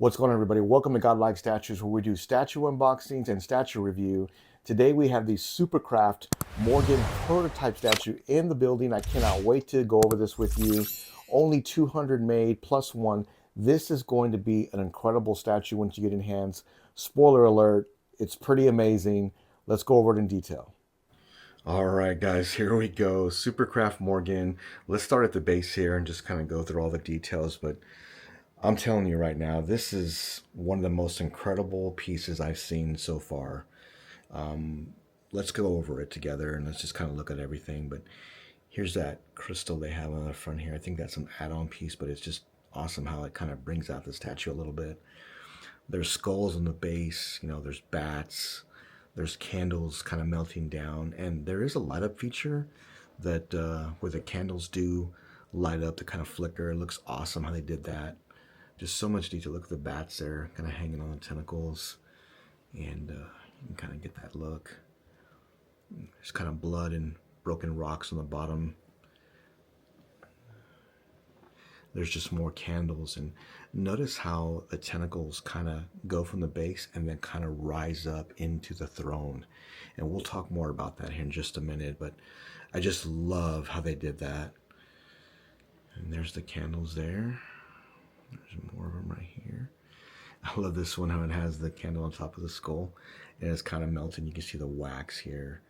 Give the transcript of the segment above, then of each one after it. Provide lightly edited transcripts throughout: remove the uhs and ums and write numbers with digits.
What's going on, everybody? Welcome to Godlike Statues, where we do statue unboxings and statue review. Today we have the SuperKraft Morrigan prototype statue in the building. I cannot wait to go over this with you. Only 200 made plus one. This is going to be an incredible statue once you get in hands. Spoiler alert, it's pretty amazing. Let's go over it in detail. All right, guys, here we go. SuperKraft Morrigan. Let's start at the base here and just kind of go through all the details, but I'm telling you right now, this is one of the most incredible pieces I've seen so far. Let's go over it together and let's just kind of look at everything. But here's that crystal they have on the front here. I think that's an add-on piece, but it's just awesome how it kind of brings out the statue a little bit. There's skulls on the base, there's bats, there's candles kind of melting down, and there is a light up feature that where the candles do light up to kind of flicker. It looks awesome how they did that. Just so much detail. Look at the bats there, kind of hanging on the tentacles, and you can kind of get that look. There's kind of blood and broken rocks on the bottom. There's just more candles, and notice how the tentacles kind of go from the base and then kind of rise up into the throne. And we'll talk more about that here in just a minute, but I just love how they did that. And there's the candles there. There's more of them right here. I love this one, how it has the candle on top of the skull and it's kind of melting. You can see the wax here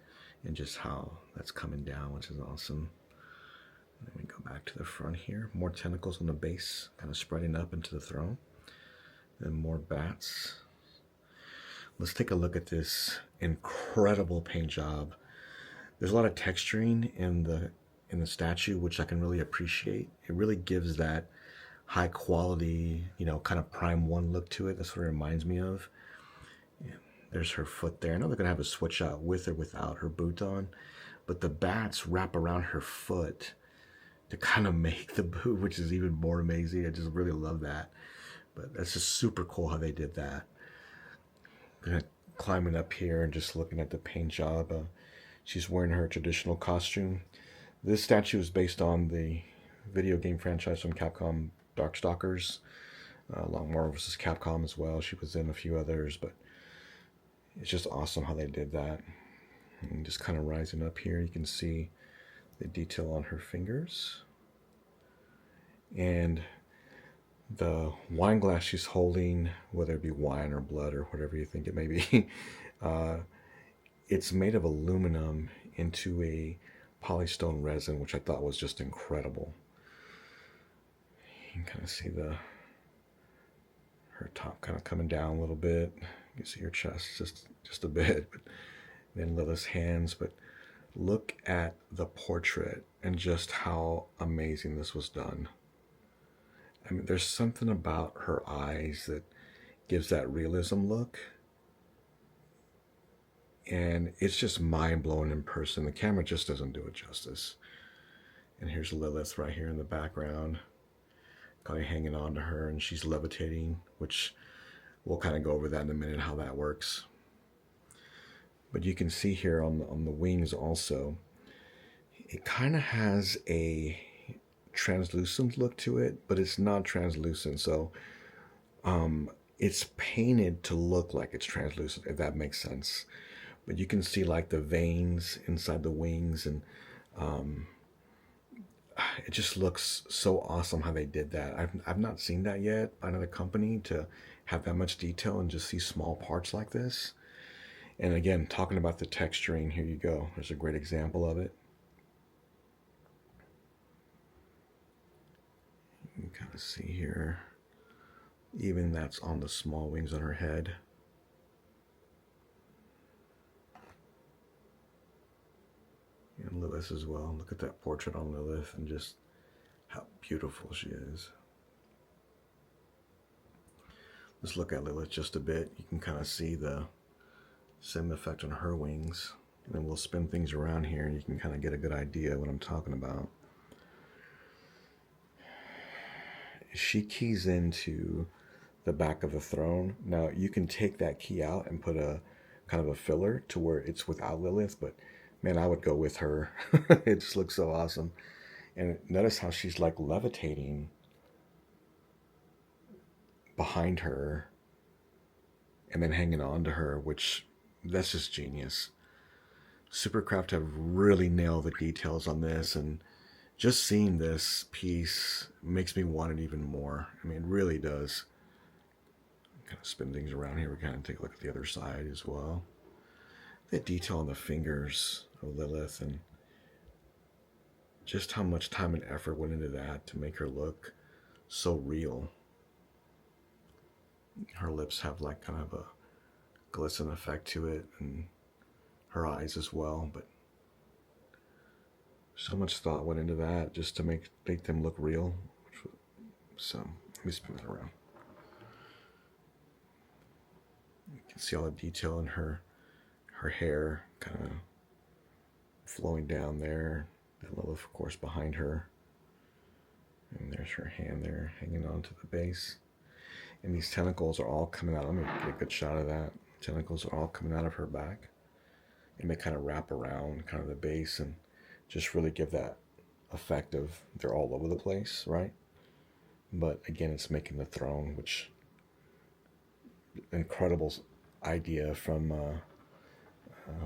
and just how that's coming down, which is awesome. And then we go back to the front here. More tentacles on the base, kind of spreading up into the throne. Then more bats. Let's take a look at this incredible paint job. There's a lot of texturing in the statue, which I can really appreciate. It really gives that high quality, kind of prime one look to it. That's what it reminds me of. And there's her foot there. I know they're gonna have a switch out with or without her boot on, but the bats wrap around her foot to kind of make the boot, which is even more amazing. I just really love that. But that's just super cool how they did that. Gonna climbing up here and just looking at the paint job. She's wearing her traditional costume. This statue is based on the video game franchise from Capcom, Darkstalkers, along Marvel vs. Capcom as well. She was in a few others, but it's just awesome how they did that. And just kind of rising up here, you can see the detail on her fingers. And the wine glass she's holding, whether it be wine or blood or whatever you think it may be, it's made of aluminum into a polystone resin, which I thought was just incredible. You can kind of see her top kind of coming down a little bit. You can see her chest just a bit, but then Lilith's hands. But look at the portrait and just how amazing this was done. I mean, there's something about her eyes that gives that realism look. And it's just mind-blowing in person. The camera just doesn't do it justice. And here's Lilith right here in the background, kind of hanging on to her, and she's levitating, which we'll kind of go over that in a minute, how that works. But you can see here on the wings also, it kind of has a translucent look to it, but it's not translucent. So it's painted to look like it's translucent, if that makes sense. But you can see like the veins inside the wings, and it just looks so awesome how they did that. I've not seen that yet by another company, to have that much detail and just see small parts like this. And again, talking about the texturing, here you go. There's a great example of it. You can kind of see here, even that's on the small wings on her head. And Lilith as well. Look at that portrait on Lilith and just how beautiful she is. Let's look at Lilith just a bit. You can kind of see the same effect on her wings. And then we'll spin things around here and you can kind of get a good idea of what I'm talking about. She keys into the back of the throne. Now you can take that key out and put a kind of a filler to where it's without Lilith, but man, I would go with her. It just looks so awesome. And notice how she's like levitating behind her and then hanging on to her, which that's just genius. SuperKraft have really nailed the details on this, and just seeing this piece makes me want it even more. I mean, it really does. Kind of spin things around here. We kind of take a look at the other side as well. The detail on the fingers of Lilith, and just how much time and effort went into that to make her look so real. Her lips have like kind of a glisten effect to it, and her eyes as well, but so much thought went into that just to make them look real. So let me spin it around. You can see all the detail in her hair kind of flowing down there. And Lilith, of course, behind her. And there's her hand there hanging on to the base. And these tentacles are all coming out. Let me get a good shot of that. Tentacles are all coming out of her back. And they kind of wrap around kind of the base and just really give that effect of they're all over the place, right? But again, it's making the throne, which incredible idea from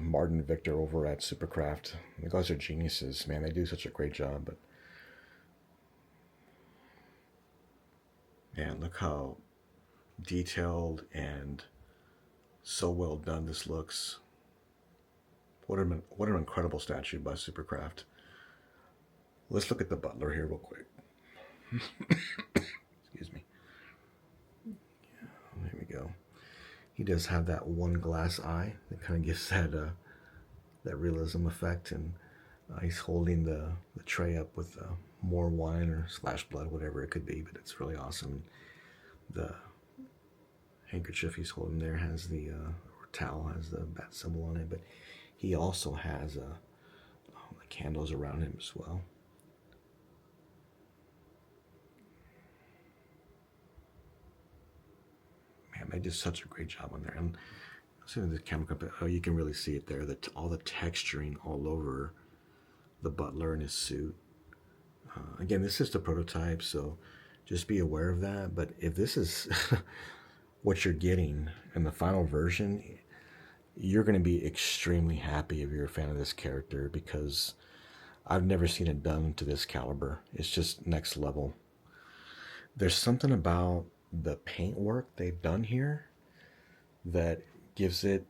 Martin Victor over at SuperKraft. The guys are geniuses, man. They do such a great job. But man, look how detailed and so well done this looks. What an incredible statue by SuperKraft. Let's look at the butler here real quick. Excuse me. Yeah, there we go. He does have that one glass eye that kind of gives that realism effect, and he's holding the tray up with more wine or / blood, whatever it could be, but it's really awesome. The handkerchief he's holding there has the or towel has the bat symbol on it, but he also has the candles around him as well. Man, they did such a great job on there. And see the camera up, you can really see it there. All the texturing all over the butler and his suit. Again, this is the prototype, so just be aware of that. But if this is what you're getting in the final version, you're going to be extremely happy if you're a fan of this character, because I've never seen it done to this caliber. It's just next level. There's something about the paint work they've done here that gives it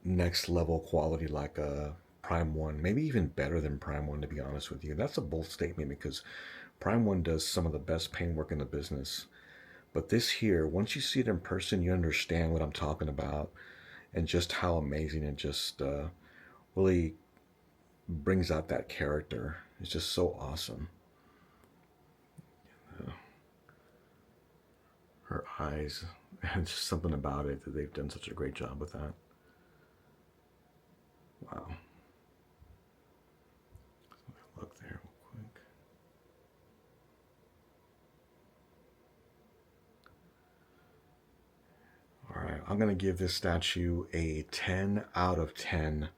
next level quality, like a Prime 1, maybe even better than Prime 1, to be honest with you. That's a bold statement, because Prime 1 does some of the best paint work in the business. But this here, once you see it in person, you understand what I'm talking about, and just how amazing it just really brings out that character. It's just so awesome. Her eyes, and just something about it that they've done such a great job with that. Wow. Look there real quick. All right, I'm going to give this statue a 10 out of 10.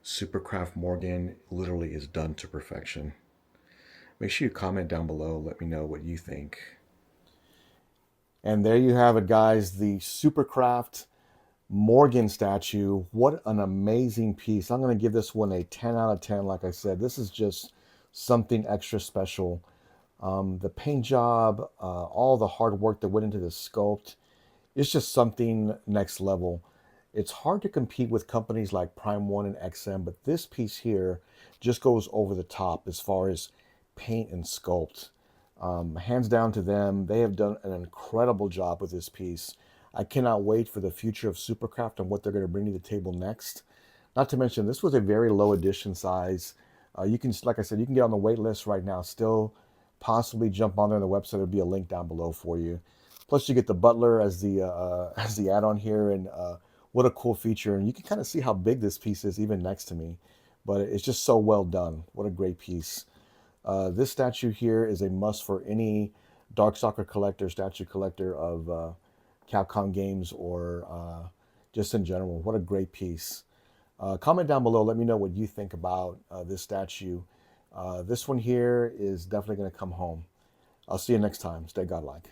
SuperKraft Morrigan literally is done to perfection. Make sure you comment down below. Let me know what you think. And there you have it, guys. The SuperKraft Morrigan statue. What an amazing piece. I'm going to give this one a 10 out of 10. Like I said, this is just something extra special. The paint job, all the hard work that went into the sculpt, it's just something next level. It's hard to compete with companies like Prime 1 and XM, but this piece here just goes over the top as far as paint and sculpt. Hands down to them. They have done an incredible job with this piece. I cannot wait for the future of SuperKraft and what they're going to bring to the table next. Not to mention, this was a very low edition size. You can, like I said, you can get on the wait list right now. Still possibly jump on there on the website. There'll be a link down below for you. Plus, you get the butler as the add-on here, and what a cool feature. And you can kind of see how big this piece is even next to me. But it's just so well done. What a great piece. This statue here is a must for any Darkstalker collector, statue collector of Capcom games, or just in general. What a great piece. Comment down below. Let me know what you think about this statue. This one here is definitely going to come home. I'll see you next time. Stay godlike.